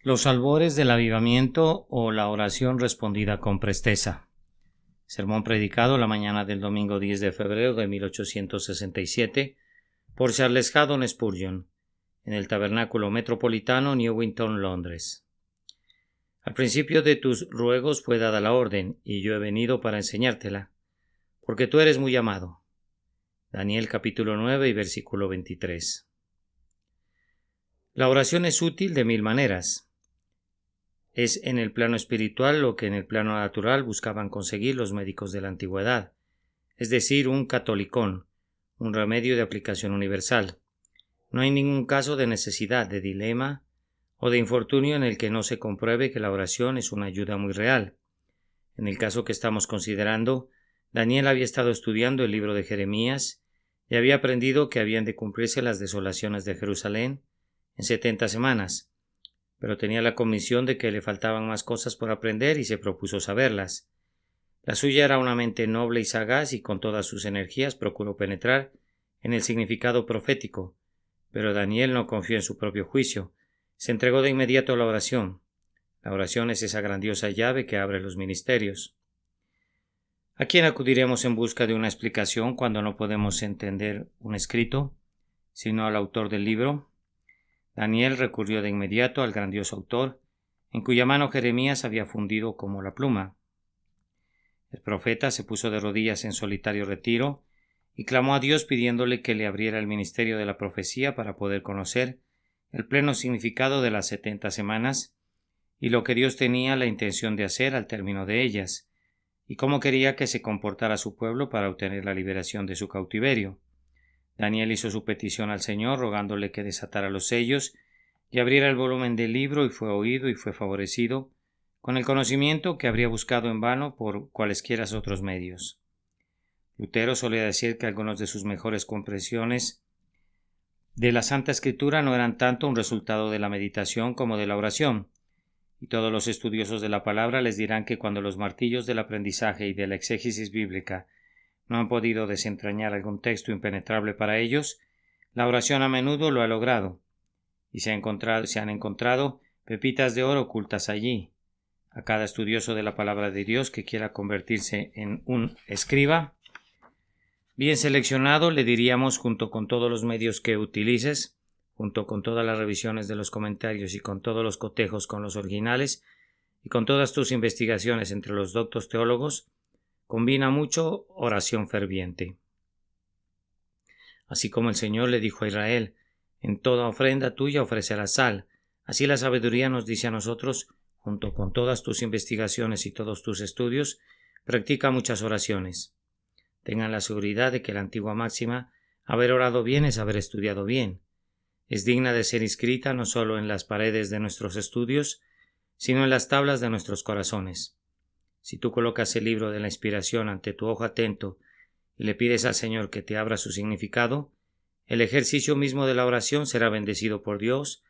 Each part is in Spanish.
Los albores del avivamiento o la oración respondida con presteza. Sermón predicado la mañana del domingo 10 de febrero de 1867 por Charles Haddon Spurgeon en el Tabernáculo Metropolitano, Newington, Londres. Al principio de tus ruegos fue dada la orden, y yo he venido para enseñártela, porque tú eres muy amado. Daniel capítulo 9 y versículo 23. La oración es útil de mil maneras. Es en el plano espiritual lo que en el plano natural buscaban conseguir los médicos de la antigüedad, es decir, un catolicón, un remedio de aplicación universal. No hay ningún caso de necesidad, de dilema o de infortunio en el que no se compruebe que la oración es una ayuda muy real. En el caso que estamos considerando, Daniel había estado estudiando el libro de Jeremías y había aprendido que habían de cumplirse las desolaciones de Jerusalén en 70 semanas, pero tenía la convicción de que le faltaban más cosas por aprender y se propuso saberlas. La suya era una mente noble y sagaz, y con todas sus energías procuró penetrar en el significado profético, pero Daniel no confió en su propio juicio. Se entregó de inmediato a la oración. La oración es esa grandiosa llave que abre los ministerios. ¿A quién acudiremos en busca de una explicación cuando no podemos entender un escrito, sino al autor del libro? Daniel recurrió de inmediato al grandioso autor, en cuya mano Jeremías había fundido como la pluma. El profeta se puso de rodillas en solitario retiro y clamó a Dios pidiéndole que le abriera el ministerio de la profecía para poder conocer el pleno significado de las 70 semanas y lo que Dios tenía la intención de hacer al término de ellas, y cómo quería que se comportara su pueblo para obtener la liberación de su cautiverio. Daniel hizo su petición al Señor, rogándole que desatara los sellos y abriera el volumen del libro, y fue oído y fue favorecido con el conocimiento que habría buscado en vano por cualesquiera otros medios. Lutero solía decir que algunas de sus mejores comprensiones de la Santa Escritura no eran tanto un resultado de la meditación como de la oración, y todos los estudiosos de la palabra les dirán que cuando los martillos del aprendizaje y de la exégesis bíblica no han podido desentrañar algún texto impenetrable para ellos, la oración a menudo lo ha logrado, y se han encontrado pepitas de oro ocultas allí. A cada estudioso de la palabra de Dios que quiera convertirse en un escriba bien seleccionado, le diríamos, junto con todos los medios que utilices, junto con todas las revisiones de los comentarios y con todos los cotejos con los originales, y con todas tus investigaciones entre los doctos teólogos, combina mucho oración ferviente. Así como el Señor le dijo a Israel, en toda ofrenda tuya ofrecerás sal, así la sabiduría nos dice a nosotros, junto con todas tus investigaciones y todos tus estudios, practica muchas oraciones. Tengan la seguridad de que la antigua máxima, haber orado bien es haber estudiado bien. Es digna de ser inscrita no solo en las paredes de nuestros estudios, sino en las tablas de nuestros corazones. Si tú colocas el libro de la inspiración ante tu ojo atento y le pides al Señor que te abra su significado, el ejercicio mismo de la oración será bendecido por Dios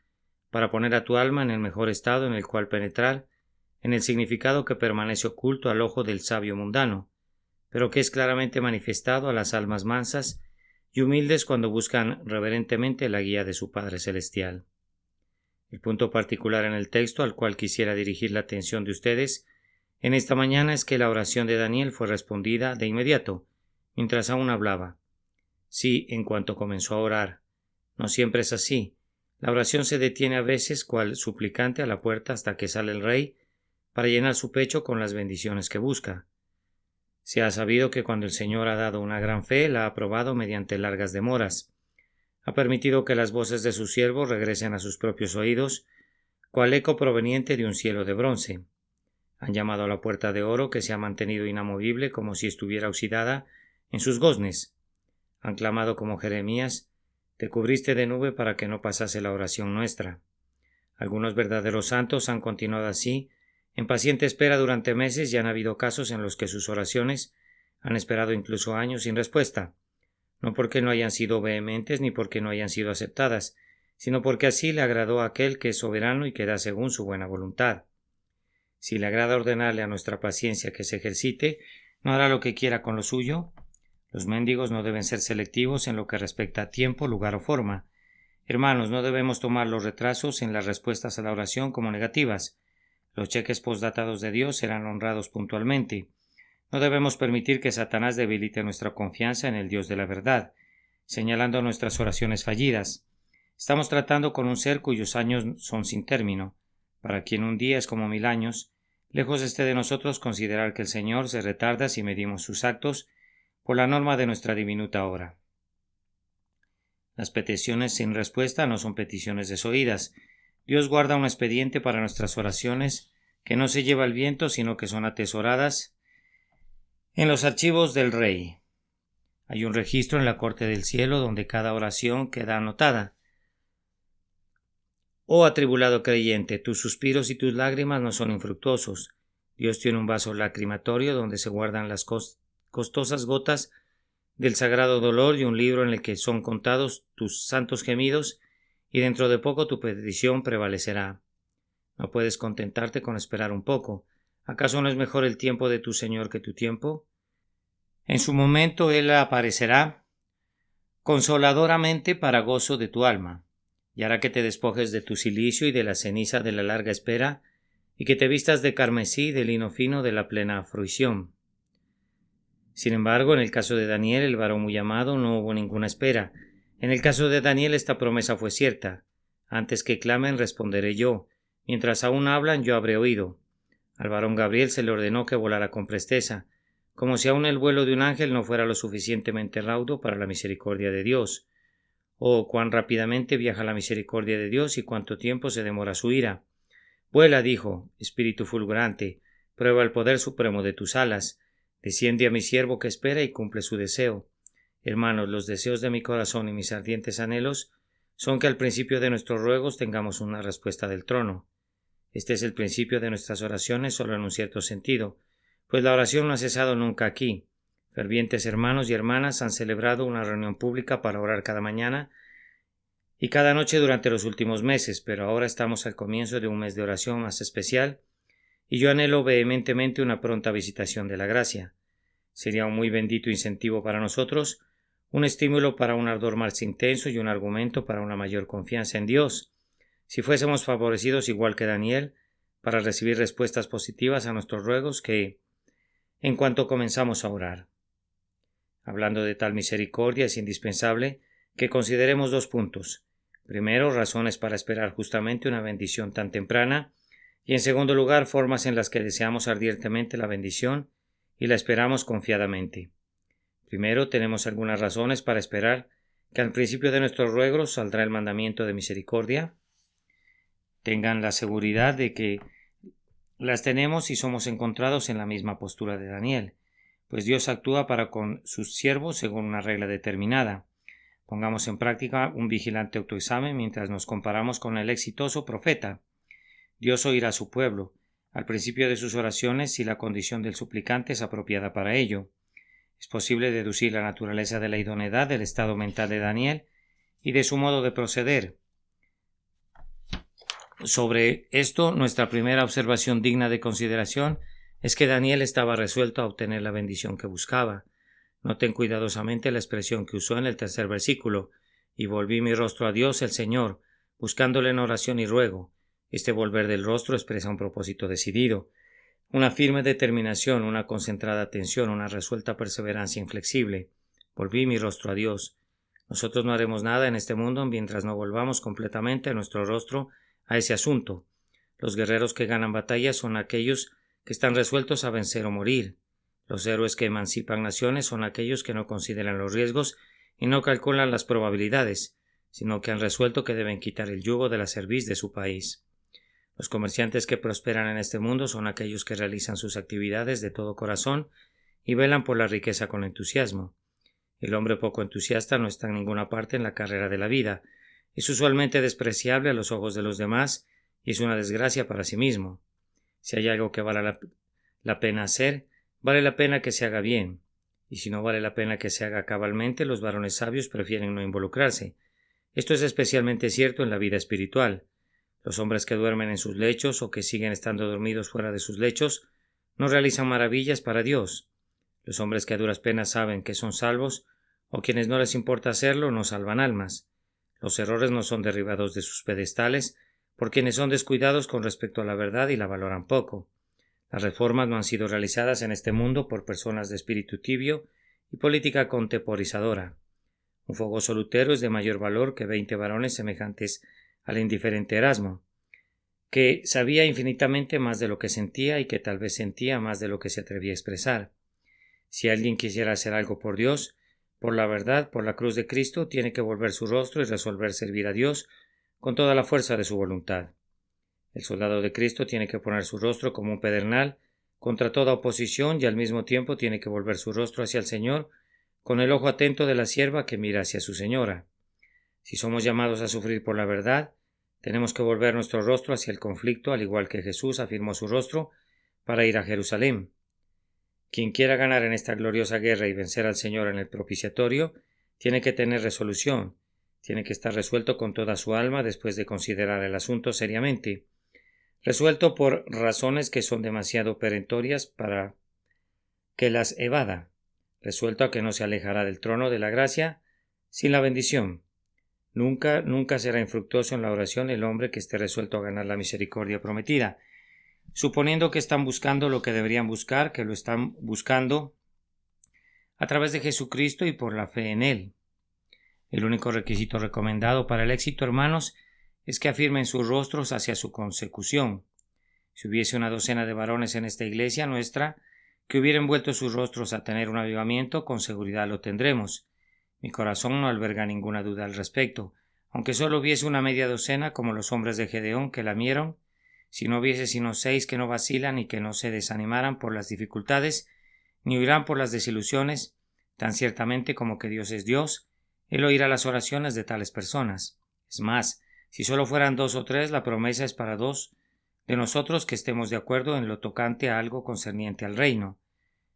para poner a tu alma en el mejor estado en el cual penetrar en el significado que permanece oculto al ojo del sabio mundano, pero que es claramente manifestado a las almas mansas y humildes cuando buscan reverentemente la guía de su Padre Celestial. El punto particular en el texto al cual quisiera dirigir la atención de ustedes en esta mañana es que la oración de Daniel fue respondida de inmediato, mientras aún hablaba. Sí, en cuanto comenzó a orar. No siempre es así. La oración se detiene a veces cual suplicante a la puerta hasta que sale el rey para llenar su pecho con las bendiciones que busca. Se ha sabido que cuando el Señor ha dado una gran fe, la ha aprobado mediante largas demoras. Ha permitido que las voces de sus siervos regresen a sus propios oídos, cual eco proveniente de un cielo de bronce. Han llamado a la puerta de oro que se ha mantenido inamovible como si estuviera oxidada en sus goznes. Han clamado como Jeremías, te cubriste de nube para que no pasase la oración nuestra. Algunos verdaderos santos han continuado así, en paciente espera durante meses, y han habido casos en los que sus oraciones han esperado incluso años sin respuesta, no porque no hayan sido vehementes ni porque no hayan sido aceptadas, sino porque así le agradó a aquel que es soberano y que da según su buena voluntad. Si le agrada ordenarle a nuestra paciencia que se ejercite, ¿no hará lo que quiera con lo suyo? Los mendigos no deben ser selectivos en lo que respecta a tiempo, lugar o forma. Hermanos, no debemos tomar los retrasos en las respuestas a la oración como negativas. Los cheques postdatados de Dios serán honrados puntualmente. No debemos permitir que Satanás debilite nuestra confianza en el Dios de la verdad, señalando nuestras oraciones fallidas. Estamos tratando con un ser cuyos años son sin término. Para quien un día es como 1000 años, lejos esté de nosotros considerar que el Señor se retarda si medimos sus actos por la norma de nuestra diminuta hora. Las peticiones sin respuesta no son peticiones desoídas. Dios guarda un expediente para nuestras oraciones que no se lleva al viento, sino que son atesoradas en los archivos del Rey. Hay un registro en la corte del cielo donde cada oración queda anotada. Oh atribulado creyente, tus suspiros y tus lágrimas no son infructuosos. Dios tiene un vaso lacrimatorio donde se guardan las costosas gotas del sagrado dolor y un libro en el que son contados tus santos gemidos, y dentro de poco tu petición prevalecerá. ¿No puedes contentarte con esperar un poco? ¿Acaso no es mejor el tiempo de tu Señor que tu tiempo? En su momento Él aparecerá consoladoramente para gozo de tu alma, y hará que te despojes de tu cilicio y de la ceniza de la larga espera, y que te vistas de carmesí, de lino fino, de la plena fruición. Sin embargo, en el caso de Daniel, el varón muy amado, no hubo ninguna espera. En el caso de Daniel, esta promesa fue cierta. Antes que clamen, responderé yo. Mientras aún hablan, yo habré oído. Al varón Gabriel se le ordenó que volara con presteza, como si aún el vuelo de un ángel no fuera lo suficientemente raudo para la misericordia de Dios. Oh, cuán rápidamente viaja la misericordia de Dios y cuánto tiempo se demora su ira. Vuela, dijo, espíritu fulgurante, prueba el poder supremo de tus alas. Desciende a mi siervo que espera y cumple su deseo. Hermanos, los deseos de mi corazón y mis ardientes anhelos son que al principio de nuestros ruegos tengamos una respuesta del trono. Este es el principio de nuestras oraciones solo en un cierto sentido, pues la oración no ha cesado nunca aquí. Fervientes hermanos y hermanas han celebrado una reunión pública para orar cada mañana y cada noche durante los últimos meses, pero ahora estamos al comienzo de un mes de oración más especial, y yo anhelo vehementemente una pronta visitación de la gracia. Sería un muy bendito incentivo para nosotros, un estímulo para un ardor más intenso y un argumento para una mayor confianza en Dios, si fuésemos favorecidos igual que Daniel, para recibir respuestas positivas a nuestros ruegos en cuanto comenzamos a orar. Hablando de tal misericordia, es indispensable que consideremos 2 puntos. Primero, razones para esperar justamente una bendición tan temprana, y en segundo lugar, formas en las que deseamos ardientemente la bendición y la esperamos confiadamente. Primero, tenemos algunas razones para esperar que al principio de nuestros ruegos saldrá el mandamiento de misericordia. Tengan la seguridad de que las tenemos y somos encontrados en la misma postura de Daniel, pues Dios actúa para con sus siervos según una regla determinada. Pongamos en práctica un vigilante autoexamen mientras nos comparamos con el exitoso profeta. Dios oirá a su pueblo, al principio de sus oraciones, si la condición del suplicante es apropiada para ello. Es posible deducir la naturaleza de la idoneidad del estado mental de Daniel y de su modo de proceder. Sobre esto, nuestra primera observación digna de consideración es que Daniel estaba resuelto a obtener la bendición que buscaba. Noten cuidadosamente la expresión que usó en el 3er versículo: y volví mi rostro a Dios el Señor, buscándole en oración y ruego. Este volver del rostro expresa un propósito decidido, una firme determinación, una concentrada atención, una resuelta perseverancia inflexible. Volví mi rostro a Dios. Nosotros no haremos nada en este mundo mientras no volvamos completamente nuestro rostro a ese asunto. Los guerreros que ganan batallas son aquellos que están resueltos a vencer o morir. Los héroes que emancipan naciones son aquellos que no consideran los riesgos y no calculan las probabilidades, sino que han resuelto que deben quitar el yugo de la cerviz de su país. Los comerciantes que prosperan en este mundo son aquellos que realizan sus actividades de todo corazón y velan por la riqueza con entusiasmo. El hombre poco entusiasta no está en ninguna parte en la carrera de la vida, es usualmente despreciable a los ojos de los demás y es una desgracia para sí mismo. Si hay algo que vale la pena hacer, vale la pena que se haga bien, y si no vale la pena que se haga cabalmente, los varones sabios prefieren no involucrarse. Esto es especialmente cierto en la vida espiritual. Los hombres que duermen en sus lechos o que siguen estando dormidos fuera de sus lechos no realizan maravillas para Dios. Los hombres que a duras penas saben que son salvos o quienes no les importa hacerlo no salvan almas. Los errores no son derribados de sus pedestales por quienes son descuidados con respecto a la verdad y la valoran poco. Las reformas no han sido realizadas en este mundo por personas de espíritu tibio y política contemporizadora. Un fogoso Lutero es de mayor valor que 20 varones semejantes al indiferente Erasmo, que sabía infinitamente más de lo que sentía y que tal vez sentía más de lo que se atrevía a expresar. Si alguien quisiera hacer algo por Dios, por la verdad, por la cruz de Cristo, tiene que volver su rostro y resolver servir a Dios con toda la fuerza de su voluntad. El soldado de Cristo tiene que poner su rostro como un pedernal contra toda oposición y al mismo tiempo tiene que volver su rostro hacia el Señor con el ojo atento de la sierva que mira hacia su señora. Si somos llamados a sufrir por la verdad, tenemos que volver nuestro rostro hacia el conflicto, al igual que Jesús afirmó su rostro para ir a Jerusalén. Quien quiera ganar en esta gloriosa guerra y vencer al Señor en el propiciatorio, tiene que tener resolución, tiene que estar resuelto con toda su alma después de considerar el asunto seriamente, resuelto por razones que son demasiado perentorias para que las evada, resuelto a que no se alejará del trono de la gracia sin la bendición. Nunca será infructuoso en la oración el hombre que esté resuelto a ganar la misericordia prometida, suponiendo que están buscando lo que deberían buscar, que lo están buscando a través de Jesucristo y por la fe en Él. El único requisito recomendado para el éxito, hermanos, es que afirmen sus rostros hacia su consecución. Si hubiese una docena de varones en esta iglesia nuestra que hubieran vuelto sus rostros a tener un avivamiento, con seguridad lo tendremos. Mi corazón no alberga ninguna duda al respecto, aunque solo hubiese una media docena como los hombres de Gedeón que lamieron, si no hubiese sino 6 que no vacilan y que no se desanimaran por las dificultades, ni huirán por las desilusiones, tan ciertamente como que Dios es Dios, Él oirá las oraciones de tales personas. Es más, si solo fueran 2 o 3, la promesa es para 2 de nosotros que estemos de acuerdo en lo tocante a algo concerniente al reino.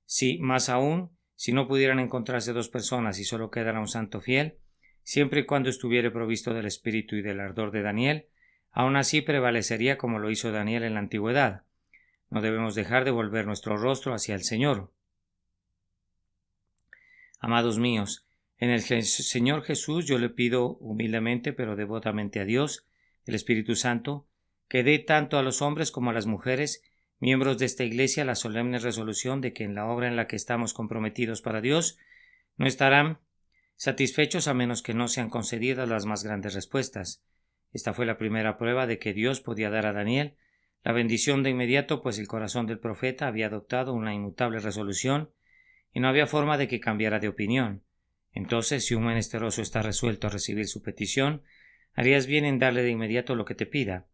Si, más aún, si no pudieran encontrarse 2 personas y solo quedara un santo fiel, siempre y cuando estuviere provisto del espíritu y del ardor de Daniel, aún así prevalecería como lo hizo Daniel en la antigüedad. No debemos dejar de volver nuestro rostro hacia el Señor. Amados míos, en el Señor Jesús yo le pido humildemente pero devotamente a Dios, el Espíritu Santo, que dé tanto a los hombres como a las mujeres, miembros de esta Iglesia, la solemne resolución de que en la obra en la que estamos comprometidos para Dios no estarán satisfechos a menos que no sean concedidas las más grandes respuestas. Esta fue la primera prueba de que Dios podía dar a Daniel la bendición de inmediato, pues el corazón del profeta había adoptado una inmutable resolución y no había forma de que cambiara de opinión. Entonces, si un menesteroso está resuelto a recibir su petición, harías bien en darle de inmediato lo que te pida,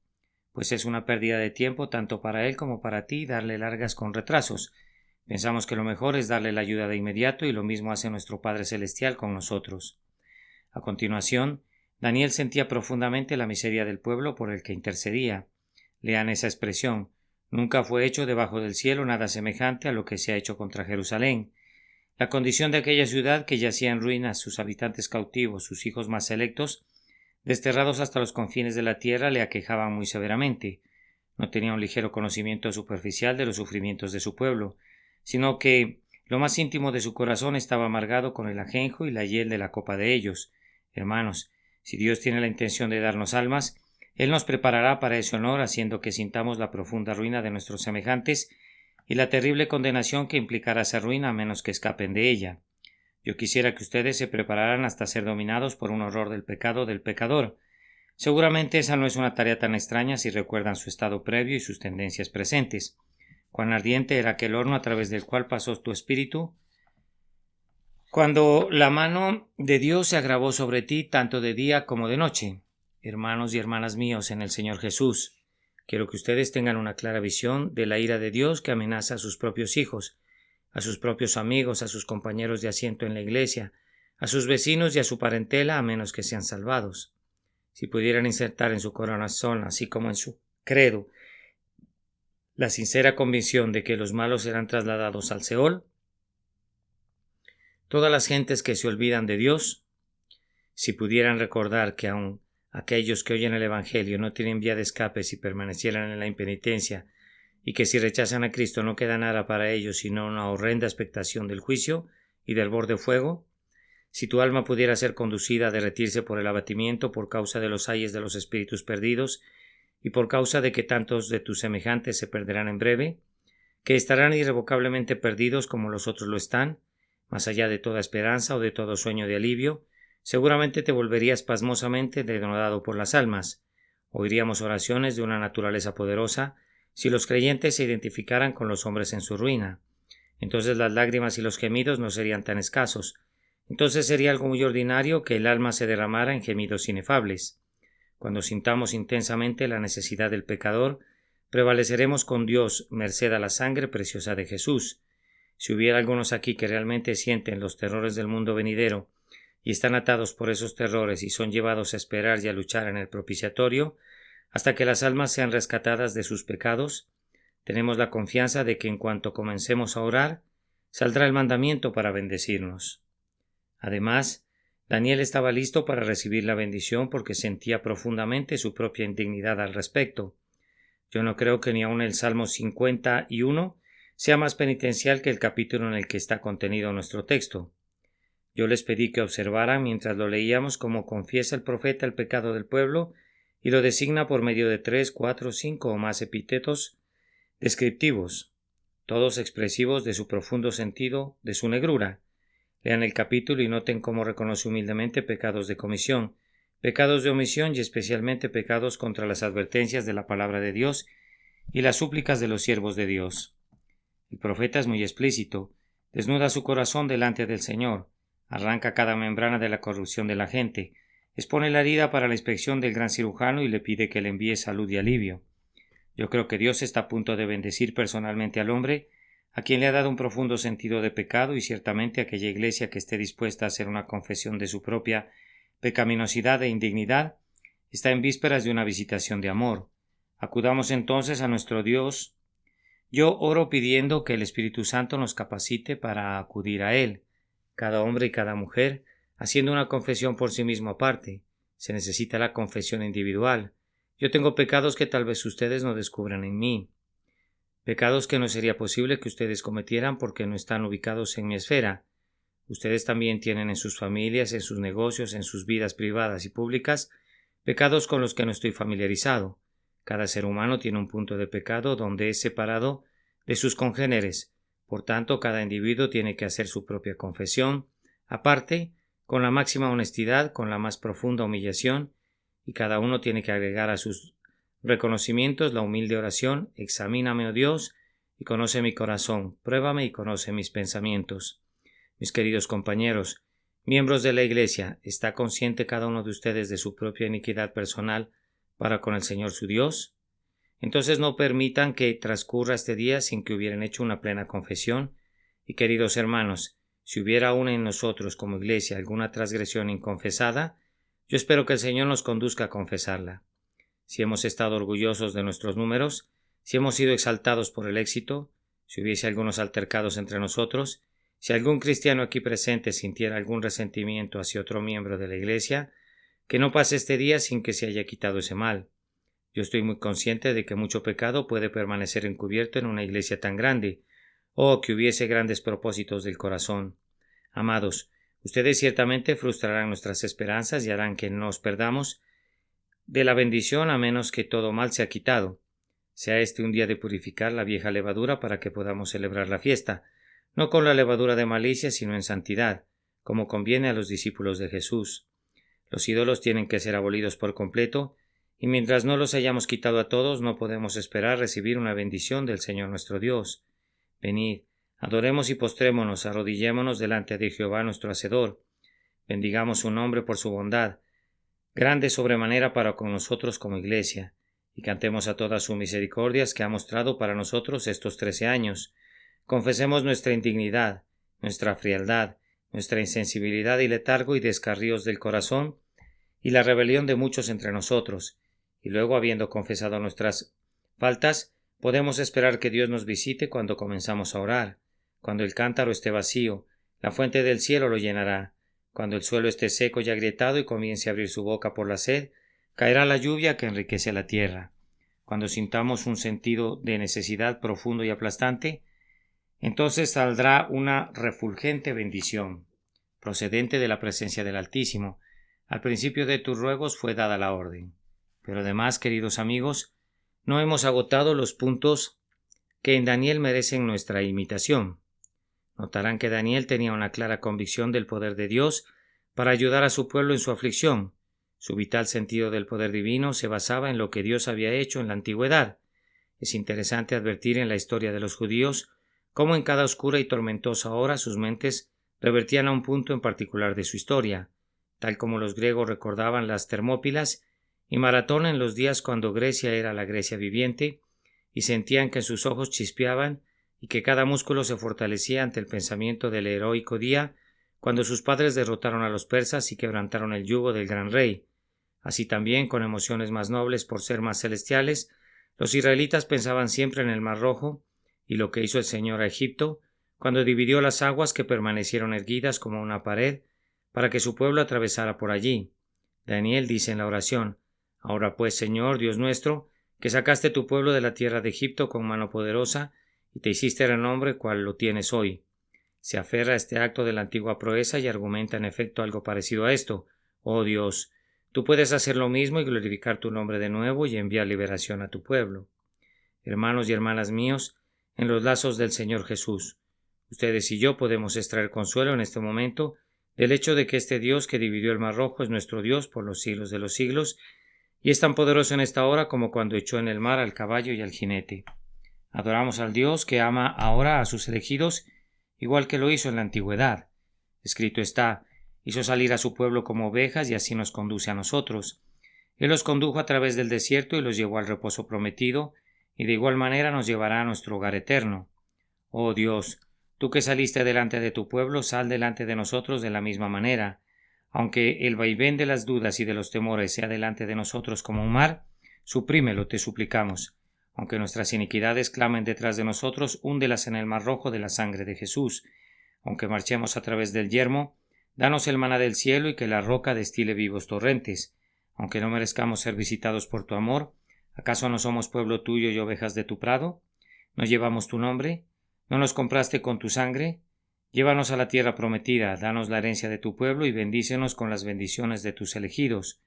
pues es una pérdida de tiempo tanto para él como para ti darle largas con retrasos. Pensamos que lo mejor es darle la ayuda de inmediato y lo mismo hace nuestro Padre Celestial con nosotros. A continuación, Daniel sentía profundamente la miseria del pueblo por el que intercedía. Lean esa expresión. Nunca fue hecho debajo del cielo nada semejante a lo que se ha hecho contra Jerusalén. La condición de aquella ciudad que yacía en ruinas, sus habitantes cautivos, sus hijos más selectos, desterrados hasta los confines de la tierra, le aquejaban muy severamente. No tenía un ligero conocimiento superficial de los sufrimientos de su pueblo, sino que lo más íntimo de su corazón estaba amargado con el ajenjo y la hiel de la copa de ellos. Hermanos, si Dios tiene la intención de darnos almas, Él nos preparará para ese honor, haciendo que sintamos la profunda ruina de nuestros semejantes y la terrible condenación que implicará esa ruina a menos que escapen de ella. Yo quisiera que ustedes se prepararan hasta ser dominados por un horror del pecado del pecador. Seguramente esa no es una tarea tan extraña si recuerdan su estado previo y sus tendencias presentes. Cuán ardiente era aquel horno a través del cual pasó tu espíritu, cuando la mano de Dios se agravó sobre ti tanto de día como de noche. Hermanos y hermanas míos en el Señor Jesús, quiero que ustedes tengan una clara visión de la ira de Dios que amenaza a sus propios hijos, a sus propios amigos, a sus compañeros de asiento en la iglesia, a sus vecinos y a su parentela, a menos que sean salvados. Si pudieran insertar en su corazón, así como en su credo, la sincera convicción de que los malos serán trasladados al Seol, todas las gentes que se olvidan de Dios, si pudieran recordar que aun aquellos que oyen el Evangelio no tienen vía de escape si permanecieran en la impenitencia, y que si rechazan a Cristo no queda nada para ellos sino una horrenda expectación del juicio y del borde fuego, Si tu alma pudiera ser conducida a derretirse por el abatimiento por causa de los ayes de los espíritus perdidos, y por causa de que tantos de tus semejantes se perderán en breve, que estarán irrevocablemente perdidos como los otros lo están, más allá de toda esperanza o de todo sueño de alivio, seguramente te volverías pasmosamente denodado por las almas. Oiríamos oraciones de una naturaleza poderosa si los creyentes se identificaran con los hombres en su ruina. Entonces las lágrimas y los gemidos no serían tan escasos. Entonces sería algo muy ordinario que el alma se derramara en gemidos inefables. Cuando sintamos intensamente la necesidad del pecador, prevaleceremos con Dios merced a la sangre preciosa de Jesús. Si hubiera algunos aquí que realmente sienten los terrores del mundo venidero y están atados por esos terrores y son llevados a esperar y a luchar en el propiciatorio hasta que las almas sean rescatadas de sus pecados, tenemos la confianza de que en cuanto comencemos a orar, saldrá el mandamiento para bendecirnos. Además, Daniel estaba listo para recibir la bendición porque sentía profundamente su propia indignidad al respecto. Yo no creo que ni aun el Salmo 51 sea más penitencial que el capítulo en el que está contenido nuestro texto. Yo les pedí que observaran mientras lo leíamos cómo confiesa el profeta el pecado del pueblo y lo designa por medio de 3, 4, 5 o más epítetos descriptivos, todos expresivos de su profundo sentido, de su negrura. Lean el capítulo y noten cómo reconoce humildemente pecados de comisión, pecados de omisión y especialmente pecados contra las advertencias de la palabra de Dios y las súplicas de los siervos de Dios. El profeta es muy explícito, desnuda su corazón delante del Señor, arranca cada membrana de la corrupción de la gente, expone la herida para la inspección del gran cirujano y le pide que le envíe salud y alivio. Yo creo que Dios está a punto de bendecir personalmente al hombre, a quien le ha dado un profundo sentido de pecado, y ciertamente aquella iglesia que esté dispuesta a hacer una confesión de su propia pecaminosidad e indignidad, está en vísperas de una visitación de amor. Acudamos entonces a nuestro Dios. Yo oro pidiendo que el Espíritu Santo nos capacite para acudir a Él, cada hombre y cada mujer, haciendo una confesión por sí mismo aparte. Se necesita la confesión individual. Yo tengo pecados que tal vez ustedes no descubran en mí. Pecados que no sería posible que ustedes cometieran porque no están ubicados en mi esfera. Ustedes también tienen en sus familias, en sus negocios, en sus vidas privadas y públicas, pecados con los que no estoy familiarizado. Cada ser humano tiene un punto de pecado donde es separado de sus congéneres. Por tanto, cada individuo tiene que hacer su propia confesión, aparte, con la máxima honestidad, con la más profunda humillación, y cada uno tiene que agregar a sus reconocimientos la humilde oración: examíname, oh Dios, y conoce mi corazón, pruébame y conoce mis pensamientos. Mis queridos compañeros, miembros de la Iglesia, ¿está consciente cada uno de ustedes de su propia iniquidad personal para con el Señor su Dios? Entonces no permitan que transcurra este día sin que hubieran hecho una plena confesión, y queridos hermanos, si hubiera aún en nosotros como Iglesia alguna transgresión inconfesada, yo espero que el Señor nos conduzca a confesarla. Si hemos estado orgullosos de nuestros números, si hemos sido exaltados por el éxito, si hubiese algunos altercados entre nosotros, si algún cristiano aquí presente sintiera algún resentimiento hacia otro miembro de la Iglesia, que no pase este día sin que se haya quitado ese mal. Yo estoy muy consciente de que mucho pecado puede permanecer encubierto en una iglesia tan grande, o que hubiese grandes propósitos del corazón. Amados, ustedes ciertamente frustrarán nuestras esperanzas y harán que nos perdamos de la bendición a menos que todo mal sea quitado. Sea este un día de purificar la vieja levadura para que podamos celebrar la fiesta, no con la levadura de malicia, sino en santidad, como conviene a los discípulos de Jesús. Los ídolos tienen que ser abolidos por completo, y mientras no los hayamos quitado a todos, no podemos esperar recibir una bendición del Señor nuestro Dios. Venid, adoremos y postrémonos, arrodillémonos delante de Jehová nuestro Hacedor. Bendigamos su nombre por su bondad, grande sobremanera para con nosotros como Iglesia, y cantemos a todas sus misericordias que ha mostrado para nosotros estos 13 años. Confesemos nuestra indignidad, nuestra frialdad, nuestra insensibilidad y letargo y descarríos del corazón, y la rebelión de muchos entre nosotros, y luego, habiendo confesado nuestras faltas, podemos esperar que Dios nos visite cuando comenzamos a orar. Cuando el cántaro esté vacío, la fuente del cielo lo llenará. Cuando el suelo esté seco y agrietado y comience a abrir su boca por la sed, caerá la lluvia que enriquece la tierra. Cuando sintamos un sentido de necesidad profundo y aplastante, entonces saldrá una refulgente bendición. procedente de la presencia del Altísimo. Al principio de tus ruegos fue dada la orden. Pero además, queridos amigos, no hemos agotado los puntos que en Daniel merecen nuestra imitación. Notarán que Daniel tenía una clara convicción del poder de Dios para ayudar a su pueblo en su aflicción. Su vital sentido del poder divino se basaba en lo que Dios había hecho en la antigüedad. Es interesante advertir en la historia de los judíos cómo en cada oscura y tormentosa hora sus mentes revertían a un punto en particular de su historia, tal como los griegos recordaban las Termópilas y Maratón en los días cuando Grecia era la Grecia viviente, y sentían que sus ojos chispeaban y que cada músculo se fortalecía ante el pensamiento del heroico día cuando sus padres derrotaron a los persas y quebrantaron el yugo del gran rey. Así también, con emociones más nobles por ser más celestiales, los israelitas pensaban siempre en el Mar Rojo y lo que hizo el Señor a Egipto cuando dividió las aguas que permanecieron erguidas como una pared para que su pueblo atravesara por allí. Daniel dice en la oración: Ahora pues, Señor, Dios nuestro, que sacaste tu pueblo de la tierra de Egipto con mano poderosa y te hiciste renombre cual lo tienes hoy. Se aferra a este acto de la antigua proeza y argumenta en efecto algo parecido a esto: Oh Dios, tú puedes hacer lo mismo y glorificar tu nombre de nuevo y enviar liberación a tu pueblo. Hermanos y hermanas míos, en los lazos del Señor Jesús, ustedes y yo podemos extraer consuelo en este momento del hecho de que este Dios que dividió el Mar Rojo es nuestro Dios por los siglos de los siglos y es tan poderoso en esta hora como cuando echó en el mar al caballo y al jinete. Adoramos al Dios que ama ahora a sus elegidos igual que lo hizo en la antigüedad. Escrito está: hizo salir a su pueblo como ovejas y así nos conduce a nosotros. Él los condujo a través del desierto y los llevó al reposo prometido, y de igual manera nos llevará a nuestro hogar eterno. Oh Dios, tú que saliste delante de tu pueblo, sal delante de nosotros de la misma manera. Aunque el vaivén de las dudas y de los temores sea delante de nosotros como un mar, suprímelo, te suplicamos. Aunque nuestras iniquidades clamen detrás de nosotros, húndelas en el mar rojo de la sangre de Jesús. Aunque marchemos a través del yermo, danos el maná del cielo y que la roca destile vivos torrentes. Aunque no merezcamos ser visitados por tu amor, ¿acaso no somos pueblo tuyo y ovejas de tu prado? ¿No llevamos tu nombre? ¿No nos compraste con tu sangre? Llévanos a la tierra prometida, danos la herencia de tu pueblo y bendícenos con las bendiciones de tus elegidos.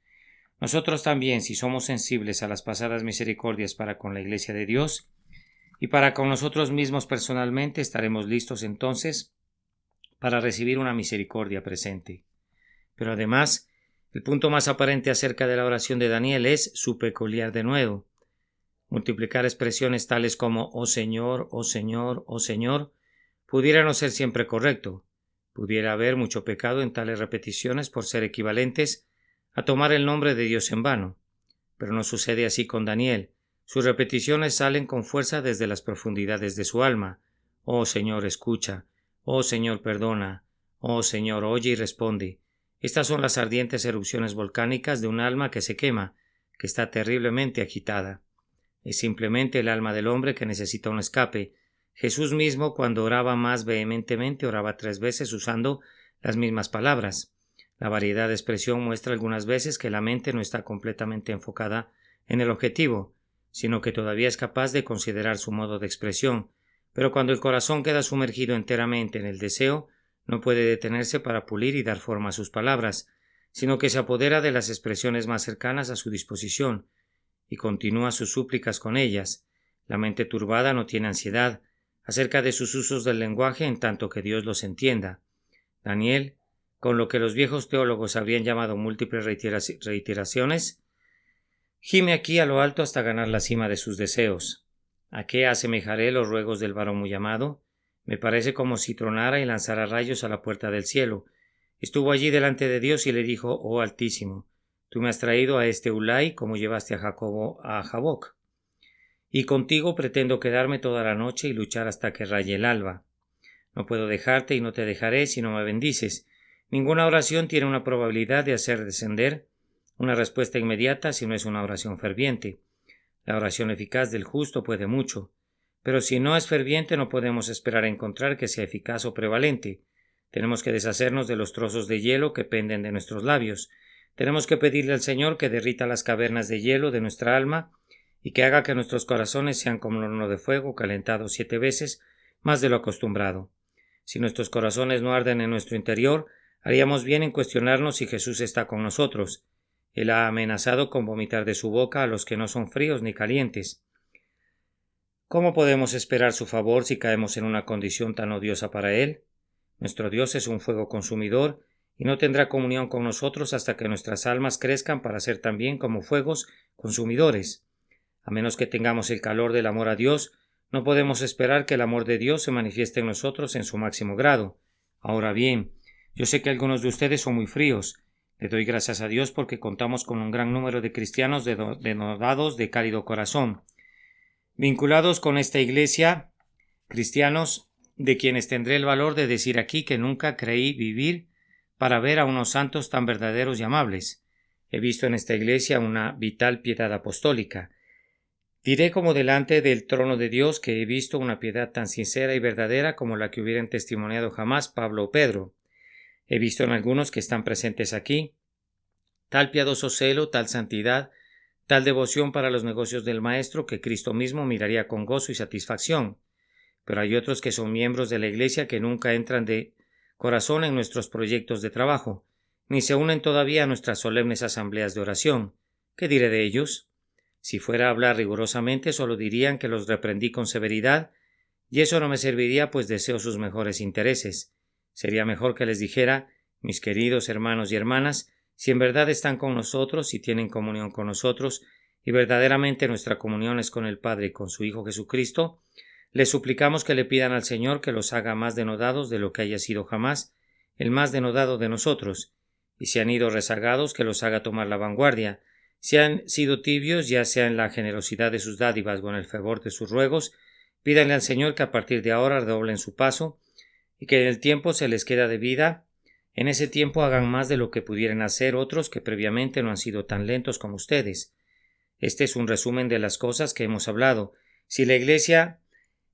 Nosotros también, si somos sensibles a las pasadas misericordias para con la Iglesia de Dios y para con nosotros mismos personalmente, estaremos listos entonces para recibir una misericordia presente. Pero además, el punto más aparente acerca de la oración de Daniel es su peculiar denuedo. Multiplicar expresiones tales como «Oh Señor, oh Señor, oh Señor» pudiera no ser siempre correcto. Pudiera haber mucho pecado en tales repeticiones por ser equivalentes a tomar el nombre de Dios en vano. Pero no sucede así con Daniel. Sus repeticiones salen con fuerza desde las profundidades de su alma. «Oh Señor, escucha. Oh Señor, perdona. Oh Señor, oye y responde». Estas son las ardientes erupciones volcánicas de un alma que se quema, que está terriblemente agitada. Es simplemente el alma del hombre que necesita un escape. Jesús mismo, cuando oraba más vehementemente, oraba 3 veces usando las mismas palabras. La variedad de expresión muestra algunas veces que la mente no está completamente enfocada en el objetivo, sino que todavía es capaz de considerar su modo de expresión, pero cuando el corazón queda sumergido enteramente en el deseo, no puede detenerse para pulir y dar forma a sus palabras, sino que se apodera de las expresiones más cercanas a su disposición y continúa sus súplicas con ellas. La mente turbada no tiene ansiedad acerca de sus usos del lenguaje en tanto que Dios los entienda. Daniel, con lo que los viejos teólogos habrían llamado múltiples reiteraciones, gime aquí a lo alto hasta ganar la cima de sus deseos. ¿A qué asemejaré los ruegos del varón muy amado? Me parece como si tronara y lanzara rayos a la puerta del cielo. Estuvo allí delante de Dios y le dijo: Oh Altísimo, tú me has traído a este Ulai como llevaste a Jacobo a Jaboc, y contigo pretendo quedarme toda la noche y luchar hasta que raye el alba. No puedo dejarte y no te dejaré si no me bendices. Ninguna oración tiene una probabilidad de hacer descender una respuesta inmediata si no es una oración ferviente. La oración eficaz del justo puede mucho, pero si no es ferviente no podemos esperar a encontrar que sea eficaz o prevalente. Tenemos que deshacernos de los trozos de hielo que penden de nuestros labios. Tenemos que pedirle al Señor que derrita las cavernas de hielo de nuestra alma y que haga que nuestros corazones sean como un horno de fuego calentado 7 veces más de lo acostumbrado. Si nuestros corazones no arden en nuestro interior, Haríamos bien en cuestionarnos si Jesús está con nosotros. Él ha amenazado con vomitar de su boca a los que no son fríos ni calientes. ¿Cómo podemos esperar su favor si caemos en una condición tan odiosa para Él? Nuestro Dios es un fuego consumidor y no tendrá comunión con nosotros hasta que nuestras almas crezcan para ser también como fuegos consumidores. A menos que tengamos el calor del amor a Dios, no podemos esperar que el amor de Dios se manifieste en nosotros en su máximo grado. Ahora bien, yo sé que algunos de ustedes son muy fríos. Le doy gracias a Dios porque contamos con un gran número de cristianos denodados de cálido corazón, vinculados con esta iglesia, cristianos de quienes tendré el valor de decir aquí que nunca creí vivir para ver a unos santos tan verdaderos y amables. He visto en esta iglesia una vital piedad apostólica. Diré como delante del trono de Dios que he visto una piedad tan sincera y verdadera como la que hubieran testimoniado jamás Pablo o Pedro. He visto en algunos que están presentes aquí tal piadoso celo, tal santidad, tal devoción para los negocios del Maestro que Cristo mismo miraría con gozo y satisfacción. Pero hay otros que son miembros de la Iglesia que nunca entran de corazón en nuestros proyectos de trabajo, ni se unen todavía a nuestras solemnes asambleas de oración. ¿Qué diré de ellos? Si fuera a hablar rigurosamente, solo dirían que los reprendí con severidad, y eso no me serviría, pues deseo sus mejores intereses. Sería mejor que les dijera, mis queridos hermanos y hermanas, si en verdad están con nosotros y tienen comunión con nosotros, y verdaderamente nuestra comunión es con el Padre y con su Hijo Jesucristo, les suplicamos que le pidan al Señor que los haga más denodados de lo que haya sido jamás el más denodado de nosotros, y si han ido rezagados, que los haga tomar la vanguardia. Si han sido tibios, ya sea en la generosidad de sus dádivas o en el fervor de sus ruegos, pídanle al Señor que a partir de ahora redoblen su paso, y que en el tiempo se les queda de vida, en ese tiempo hagan más de lo que pudieran hacer otros que previamente no han sido tan lentos como ustedes. Este es un resumen de las cosas que hemos hablado. Si la Iglesia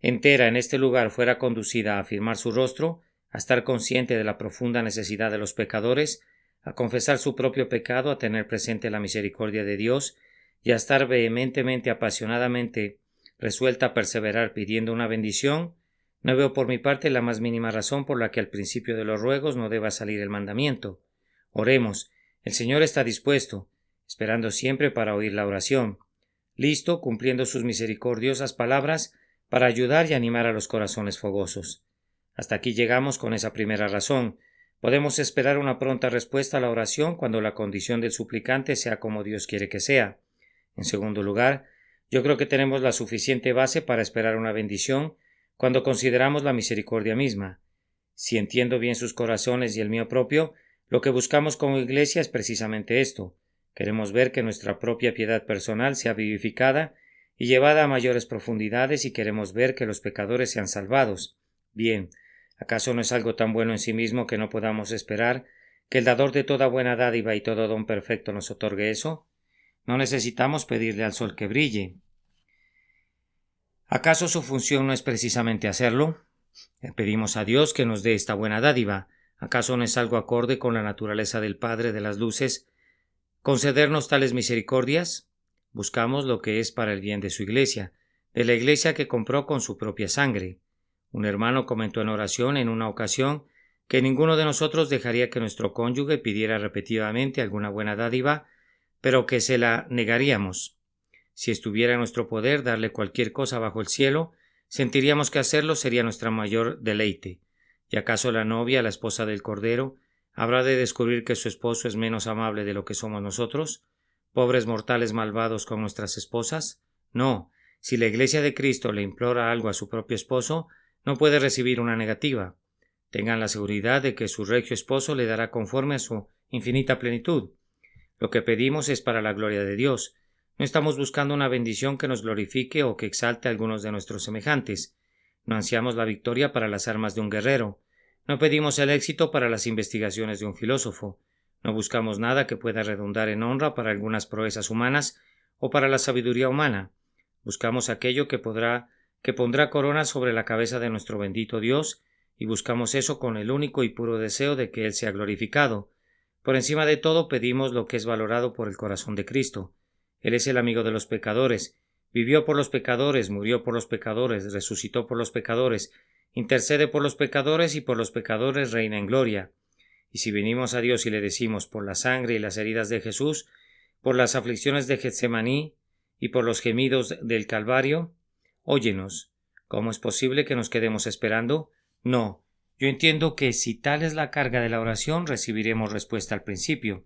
entera en este lugar fuera conducida a afirmar su rostro, a estar consciente de la profunda necesidad de los pecadores, a confesar su propio pecado, a tener presente la misericordia de Dios y a estar vehementemente, apasionadamente resuelta a perseverar pidiendo una bendición, no veo por mi parte la más mínima razón por la que al principio de los ruegos no deba salir el mandamiento. Oremos. El Señor está dispuesto, esperando siempre para oír la oración, listo, cumpliendo sus misericordiosas palabras para ayudar y animar a los corazones fogosos. Hasta aquí llegamos con esa primera razón. Podemos esperar una pronta respuesta a la oración cuando la condición del suplicante sea como Dios quiere que sea. En segundo lugar, yo creo que tenemos la suficiente base para esperar una bendición cuando consideramos la misericordia misma. Si entiendo bien sus corazones y el mío propio, lo que buscamos como Iglesia es precisamente esto. Queremos ver que nuestra propia piedad personal sea vivificada y llevada a mayores profundidades, y queremos ver que los pecadores sean salvados. Bien, ¿acaso no es algo tan bueno en sí mismo que no podamos esperar que el dador de toda buena dádiva y todo don perfecto nos otorgue eso? No necesitamos pedirle al sol que brille. ¿Acaso su función no es precisamente hacerlo? Le pedimos a Dios que nos dé esta buena dádiva. ¿Acaso no es algo acorde con la naturaleza del Padre de las luces concedernos tales misericordias? Buscamos lo que es para el bien de su Iglesia, de la Iglesia que compró con su propia sangre. Un hermano comentó en oración en una ocasión que ninguno de nosotros dejaría que nuestro cónyuge pidiera repetidamente alguna buena dádiva, pero que se la negaríamos. Si estuviera en nuestro poder darle cualquier cosa bajo el cielo, sentiríamos que hacerlo sería nuestra mayor deleite. ¿Y acaso la novia, la esposa del Cordero, habrá de descubrir que su esposo es menos amable de lo que somos nosotros, pobres mortales malvados con nuestras esposas? No, si la Iglesia de Cristo le implora algo a su propio esposo, no puede recibir una negativa. Tengan la seguridad de que su regio esposo le dará conforme a su infinita plenitud. Lo que pedimos es para la gloria de Dios. No estamos buscando una bendición que nos glorifique o que exalte a algunos de nuestros semejantes. No ansiamos la victoria para las armas de un guerrero. No pedimos el éxito para las investigaciones de un filósofo. No buscamos nada que pueda redundar en honra para algunas proezas humanas o para la sabiduría humana. Buscamos aquello que pondrá corona sobre la cabeza de nuestro bendito Dios, y buscamos eso con el único y puro deseo de que Él sea glorificado. Por encima de todo pedimos lo que es valorado por el corazón de Cristo. Él es el amigo de los pecadores, vivió por los pecadores, murió por los pecadores, resucitó por los pecadores, intercede por los pecadores y por los pecadores reina en gloria. Y si venimos a Dios y le decimos por la sangre y las heridas de Jesús, por las aflicciones de Getsemaní y por los gemidos del Calvario, óyenos. ¿Cómo es posible que nos quedemos esperando? No, yo entiendo que si tal es la carga de la oración, recibiremos respuesta al principio.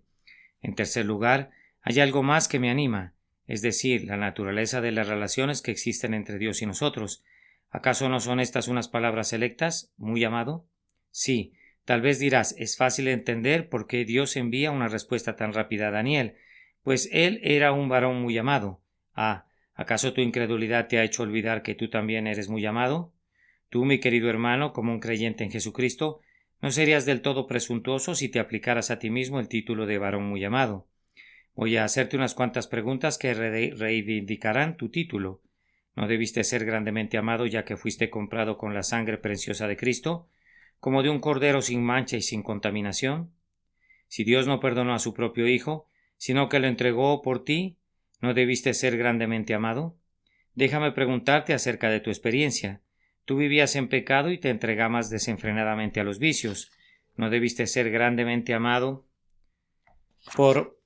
En tercer lugar, hay algo más que me anima, es decir, la naturaleza de las relaciones que existen entre Dios y nosotros. ¿Acaso no son estas unas palabras selectas, muy amado? Sí, tal vez dirás, es fácil entender por qué Dios envía una respuesta tan rápida a Daniel, pues él era un varón muy amado. Ah, ¿acaso tu incredulidad te ha hecho olvidar que tú también eres muy amado? Tú, mi querido hermano, como un creyente en Jesucristo, no serías del todo presuntuoso si te aplicaras a ti mismo el título de varón muy amado. Voy a hacerte unas cuantas preguntas que reivindicarán tu título. ¿No debiste ser grandemente amado ya que fuiste comprado con la sangre preciosa de Cristo, como de un cordero sin mancha y sin contaminación? Si Dios no perdonó a su propio Hijo, sino que lo entregó por ti, ¿no debiste ser grandemente amado? Déjame preguntarte acerca de tu experiencia. Tú vivías en pecado y te entregabas desenfrenadamente a los vicios. ¿No debiste ser grandemente amado por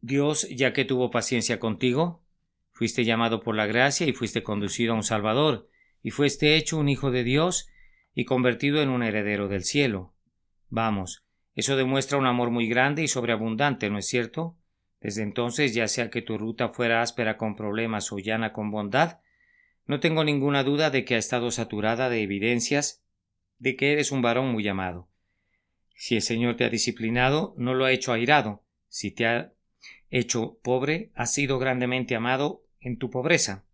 Dios ya que tuvo paciencia contigo? Fuiste llamado por la gracia y fuiste conducido a un Salvador, y fuiste hecho un hijo de Dios y convertido en un heredero del cielo. Vamos, eso demuestra un amor muy grande y sobreabundante, ¿no es cierto? Desde entonces, ya sea que tu ruta fuera áspera con problemas o llana con bondad, no tengo ninguna duda de que ha estado saturada de evidencias de que eres un varón muy amado. Si el Señor te ha disciplinado, no lo ha hecho airado. Si te ha hecho pobre, has sido grandemente amado en tu pobreza.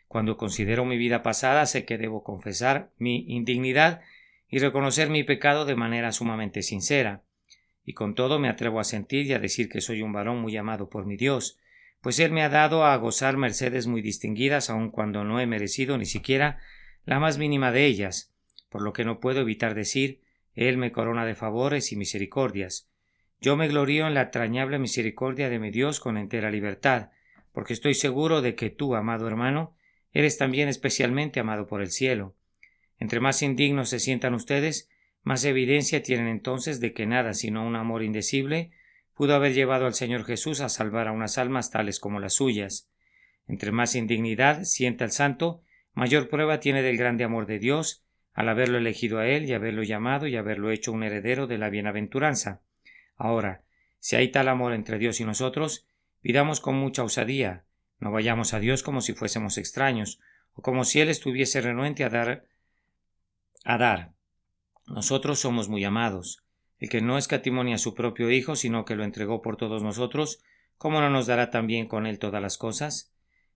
Cuando considero mi vida pasada, sé que debo confesar mi indignidad y reconocer mi pecado de manera sumamente sincera. Y con todo me atrevo a sentir y a decir que soy un varón muy amado por mi Dios, pues Él me ha dado a gozar mercedes muy distinguidas, aun cuando no he merecido ni siquiera la más mínima de ellas, por lo que no puedo evitar decir, Él me corona de favores y misericordias. Yo me glorío en la entrañable misericordia de mi Dios con entera libertad, porque estoy seguro de que tú, amado hermano, eres también especialmente amado por el cielo. Entre más indignos se sientan ustedes, más evidencia tienen entonces de que nada sino un amor indecible pudo haber llevado al Señor Jesús a salvar a unas almas tales como las suyas. Entre más indignidad sienta el santo, mayor prueba tiene del grande amor de Dios al haberlo elegido a él y haberlo llamado y haberlo hecho un heredero de la bienaventuranza. Ahora, si hay tal amor entre Dios y nosotros, pidamos con mucha osadía, no vayamos a Dios como si fuésemos extraños, o como si Él estuviese renuente a dar. Nosotros somos muy amados. El que no escatimó a su propio Hijo, sino que lo entregó por todos nosotros, ¿cómo no nos dará también con Él todas las cosas?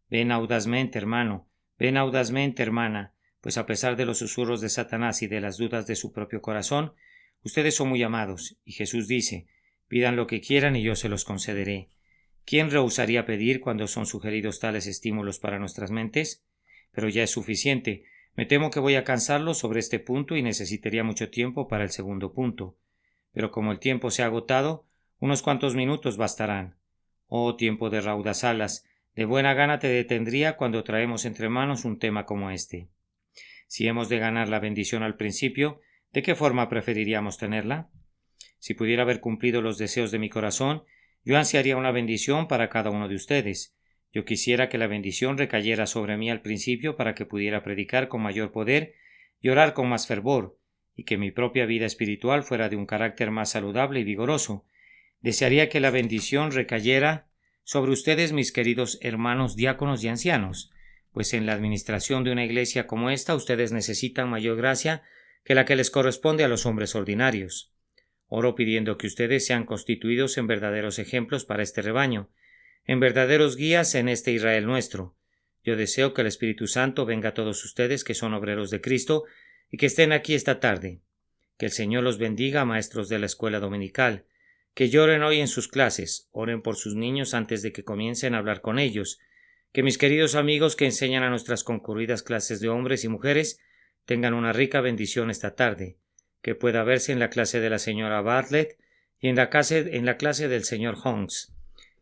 Ven audazmente, hermano, ven audazmente, hermana, pues a pesar de los susurros de Satanás y de las dudas de su propio corazón, ustedes son muy amados, y Jesús dice, pidan lo que quieran y yo se los concederé. ¿Quién rehusaría pedir cuando son sugeridos tales estímulos para nuestras mentes? Pero ya es suficiente. Me temo que voy a cansarlo sobre este punto y necesitaría mucho tiempo para el segundo punto. Pero como el tiempo se ha agotado, unos cuantos minutos bastarán. Oh tiempo de raudas alas, de buena gana te detendría cuando traemos entre manos un tema como este. Si hemos de ganar la bendición al principio, ¿de qué forma preferiríamos tenerla? Si pudiera haber cumplido los deseos de mi corazón, yo ansiaría una bendición para cada uno de ustedes. Yo quisiera que la bendición recayera sobre mí al principio para que pudiera predicar con mayor poder y orar con más fervor, y que mi propia vida espiritual fuera de un carácter más saludable y vigoroso. Desearía que la bendición recayera sobre ustedes, mis queridos hermanos diáconos y ancianos, pues en la administración de una iglesia como esta ustedes necesitan mayor gracia que la que les corresponde a los hombres ordinarios. Oro pidiendo que ustedes sean constituidos en verdaderos ejemplos para este rebaño, en verdaderos guías en este Israel nuestro. Yo deseo que el Espíritu Santo venga a todos ustedes que son obreros de Cristo y que estén aquí esta tarde. Que el Señor los bendiga, maestros de la escuela dominical. Que lloren hoy en sus clases, oren por sus niños antes de que comiencen a hablar con ellos. Que mis queridos amigos que enseñan a nuestras concurridas clases de hombres y mujeres tengan una rica bendición esta tarde, que pueda verse en la clase de la señora Bartlett y en la clase del señor Holmes,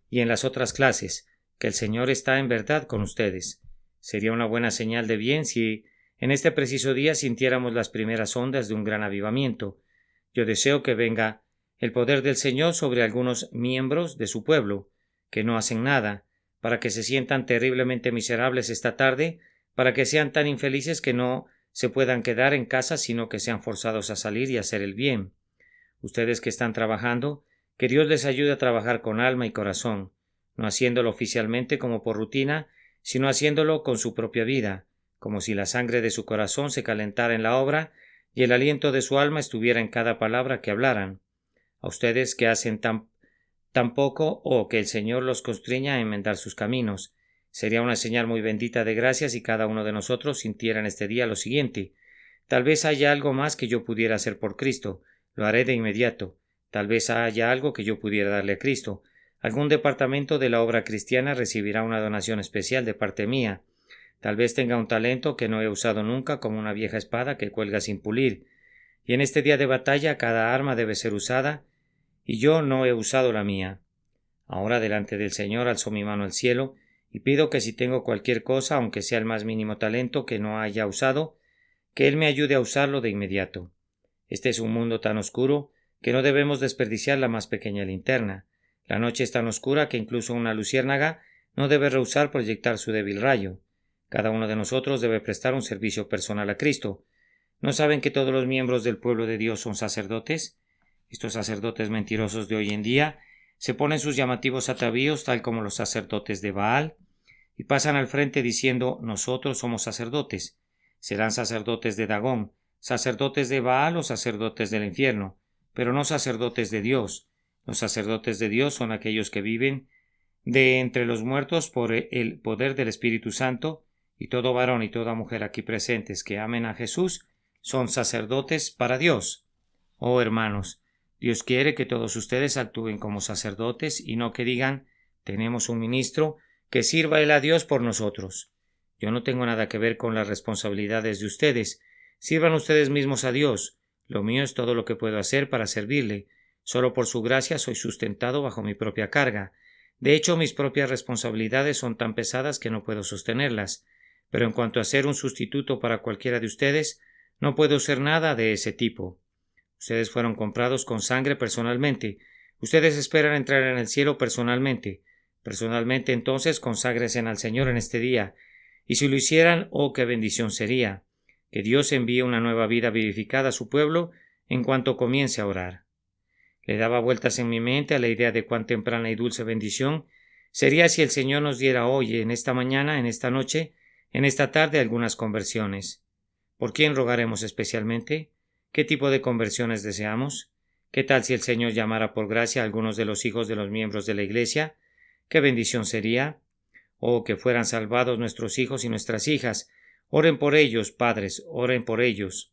y en las otras clases, que el Señor está en verdad con ustedes. Sería una buena señal de bien si en este preciso día sintiéramos las primeras ondas de un gran avivamiento. Yo deseo que venga el poder del Señor sobre algunos miembros de su pueblo, que no hacen nada, para que se sientan terriblemente miserables esta tarde, para que sean tan infelices que no se puedan quedar en casa, sino que sean forzados a salir y hacer el bien. Ustedes que están trabajando, que Dios les ayude a trabajar con alma y corazón, no haciéndolo oficialmente como por rutina, sino haciéndolo con su propia vida, como si la sangre de su corazón se calentara en la obra y el aliento de su alma estuviera en cada palabra que hablaran. A ustedes que hacen tan poco, o que el Señor los constriña a enmendar sus caminos. Sería una señal muy bendita de gracia si cada uno de nosotros sintiera en este día lo siguiente: tal vez haya algo más que yo pudiera hacer por Cristo, lo haré de inmediato. Tal vez haya algo que yo pudiera darle a Cristo. Algún departamento de la obra cristiana recibirá una donación especial de parte mía. Tal vez tenga un talento que no he usado nunca, como una vieja espada que cuelga sin pulir. Y en este día de batalla cada arma debe ser usada, y yo no he usado la mía. Ahora delante del Señor alzo mi mano al cielo, y pido que si tengo cualquier cosa, aunque sea el más mínimo talento que no haya usado, que Él me ayude a usarlo de inmediato. Este es un mundo tan oscuro que no debemos desperdiciar la más pequeña linterna. La noche es tan oscura que incluso una luciérnaga no debe rehusar proyectar su débil rayo. Cada uno de nosotros debe prestar un servicio personal a Cristo. ¿No saben que todos los miembros del pueblo de Dios son sacerdotes? Estos sacerdotes mentirosos de hoy en día se ponen sus llamativos atavíos tal como los sacerdotes de Baal y pasan al frente diciendo: nosotros somos sacerdotes. Serán sacerdotes de Dagón, sacerdotes de Baal o sacerdotes del infierno, pero no sacerdotes de Dios. Los sacerdotes de Dios son aquellos que viven de entre los muertos por el poder del Espíritu Santo, y todo varón y toda mujer aquí presentes que amen a Jesús son sacerdotes para Dios. Oh hermanos, Dios quiere que todos ustedes actúen como sacerdotes y no que digan: tenemos un ministro, que sirva él a Dios por nosotros. Yo no tengo nada que ver con las responsabilidades de ustedes. Sirvan ustedes mismos a Dios. Lo mío es todo lo que puedo hacer para servirle. Solo por su gracia soy sustentado bajo mi propia carga. De hecho, mis propias responsabilidades son tan pesadas que no puedo sostenerlas. Pero en cuanto a ser un sustituto para cualquiera de ustedes, no puedo ser nada de ese tipo. Ustedes fueron comprados con sangre personalmente. Ustedes esperan entrar en el cielo personalmente. Personalmente, entonces, conságrense al Señor en este día. Y si lo hicieran, oh, qué bendición sería. Que Dios envíe una nueva vida vivificada a su pueblo en cuanto comience a orar. Le daba vueltas en mi mente a la idea de cuán temprana y dulce bendición sería si el Señor nos diera hoy, en esta mañana, en esta noche, en esta tarde, algunas conversiones. ¿Por quién rogaremos especialmente? ¿Qué tipo de conversiones deseamos? ¿Qué tal si el Señor llamara por gracia a algunos de los hijos de los miembros de la Iglesia? ¿Qué bendición sería? Oh, que fueran salvados nuestros hijos y nuestras hijas. Oren por ellos, padres, oren por ellos.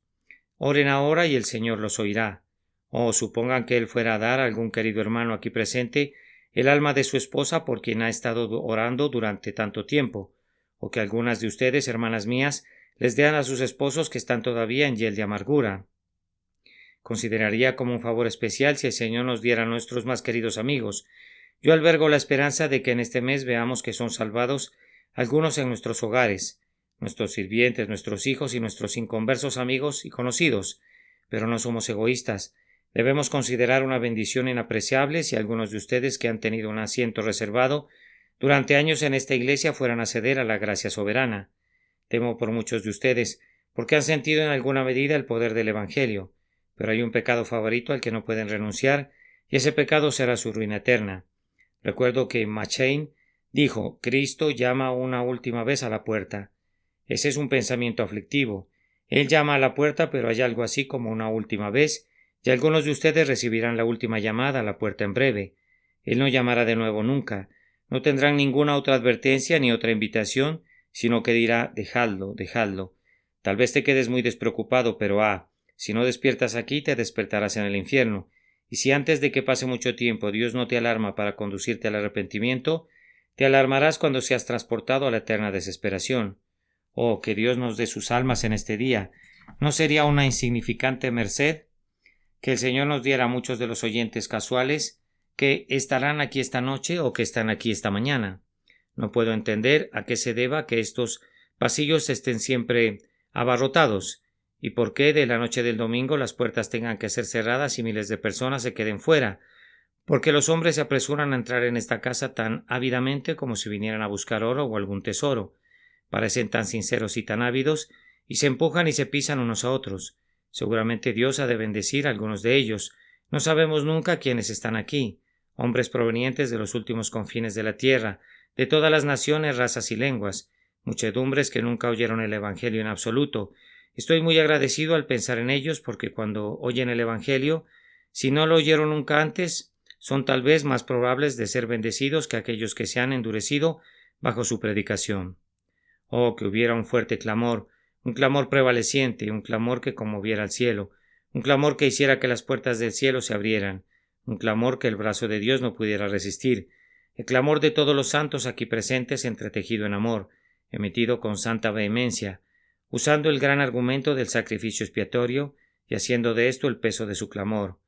Oren ahora y el Señor los oirá. Oh, supongan que Él fuera a dar a algún querido hermano aquí presente el alma de su esposa por quien ha estado orando durante tanto tiempo, o que algunas de ustedes, hermanas mías, les den a sus esposos que están todavía en hiel de amargura. Consideraría como un favor especial si el Señor nos diera a nuestros más queridos amigos. Yo albergo la esperanza de que en este mes veamos que son salvados algunos en nuestros hogares, nuestros sirvientes, nuestros hijos y nuestros inconversos amigos y conocidos. Pero no somos egoístas. Debemos considerar una bendición inapreciable si algunos de ustedes que han tenido un asiento reservado durante años en esta iglesia fueran a ceder a la gracia soberana. Temo por muchos de ustedes, porque han sentido en alguna medida el poder del Evangelio, pero hay un pecado favorito al que no pueden renunciar, y ese pecado será su ruina eterna. Recuerdo que McChain dijo: Cristo llama una última vez a la puerta. Ese es un pensamiento aflictivo. Él llama a la puerta, pero hay algo así como una última vez, y algunos de ustedes recibirán la última llamada a la puerta en breve. Él no llamará de nuevo nunca. No tendrán ninguna otra advertencia ni otra invitación, sino que dirá: dejadlo, dejadlo. Tal vez te quedes muy despreocupado, pero si no despiertas aquí, te despertarás en el infierno. Y si antes de que pase mucho tiempo Dios no te alarma para conducirte al arrepentimiento, te alarmarás cuando seas transportado a la eterna desesperación. Oh, que Dios nos dé sus almas en este día. ¿No sería una insignificante merced que el Señor nos diera a muchos de los oyentes casuales que estarán aquí esta noche o que están aquí esta mañana? No puedo entender a qué se deba que estos pasillos estén siempre abarrotados. ¿Y por qué de la noche del domingo las puertas tengan que ser cerradas y miles de personas se queden fuera? Porque los hombres se apresuran a entrar en esta casa tan ávidamente como si vinieran a buscar oro o algún tesoro. Parecen tan sinceros y tan ávidos, y se empujan y se pisan unos a otros. Seguramente Dios ha de bendecir a algunos de ellos. No sabemos nunca quiénes están aquí. Hombres provenientes de los últimos confines de la tierra, de todas las naciones, razas y lenguas. Muchedumbres que nunca oyeron el Evangelio en absoluto. Estoy muy agradecido al pensar en ellos porque cuando oyen el Evangelio, si no lo oyeron nunca antes, son tal vez más probables de ser bendecidos que aquellos que se han endurecido bajo su predicación. Oh, que hubiera un fuerte clamor, un clamor prevaleciente, un clamor que conmoviera al cielo, un clamor que hiciera que las puertas del cielo se abrieran, un clamor que el brazo de Dios no pudiera resistir, el clamor de todos los santos aquí presentes entretejido en amor, emitido con santa vehemencia, usando el gran argumento del sacrificio expiatorio y haciendo de esto el peso de su clamor.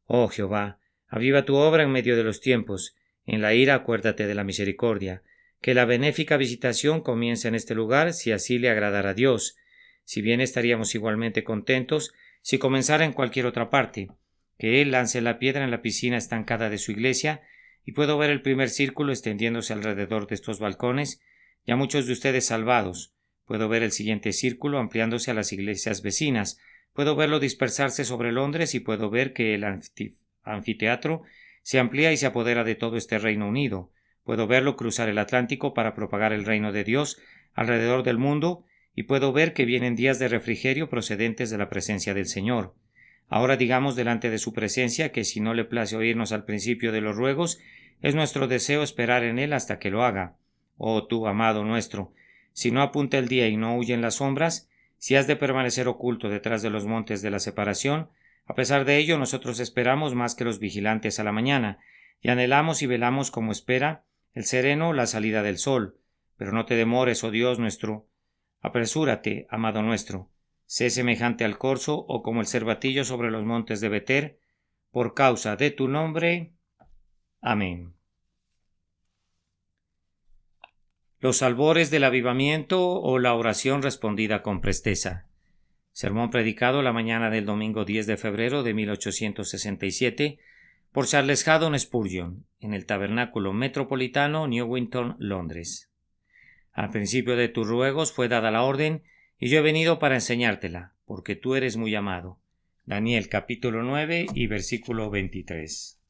Oh Jehová, aviva tu obra en medio de los tiempos, en la ira acuérdate de la misericordia, que la benéfica visitación comience en este lugar si así le agradara a Dios. Si bien estaríamos igualmente contentos si comenzara en cualquier otra parte, que Él lance la piedra en la piscina estancada de su iglesia, y puedo ver el primer círculo extendiéndose alrededor de estos balcones, ya muchos de ustedes salvados. Puedo ver el siguiente círculo ampliándose a las iglesias vecinas, puedo verlo dispersarse sobre Londres y puedo ver que el anfiteatro se amplía y se apodera de todo este Reino Unido. Puedo verlo cruzar el Atlántico para propagar el reino de Dios alrededor del mundo y puedo ver que vienen días de refrigerio procedentes de la presencia del Señor. Ahora digamos delante de su presencia que si no le place oírnos al principio de los ruegos, es nuestro deseo esperar en él hasta que lo haga. Oh tú, amado nuestro, si no apunta el día y no huyen las sombras, si has de permanecer oculto detrás de los montes de la separación, a pesar de ello nosotros esperamos más que los vigilantes a la mañana, y anhelamos y velamos como espera el sereno la salida del sol. Pero no te demores, oh Dios nuestro. Apresúrate, amado nuestro. Sé semejante al corzo o como el cervatillo sobre los montes de Beter, por causa de tu nombre. Amén. Los albores del avivamiento o la oración respondida con presteza. Sermón predicado la mañana del domingo 10 de febrero de 1867 por Charles Haddon Spurgeon en el Tabernáculo Metropolitano, Newington, Londres. Al principio de tus ruegos fue dada la orden, y yo he venido para enseñártela, porque tú eres muy amado. Daniel capítulo 9 y versículo 23.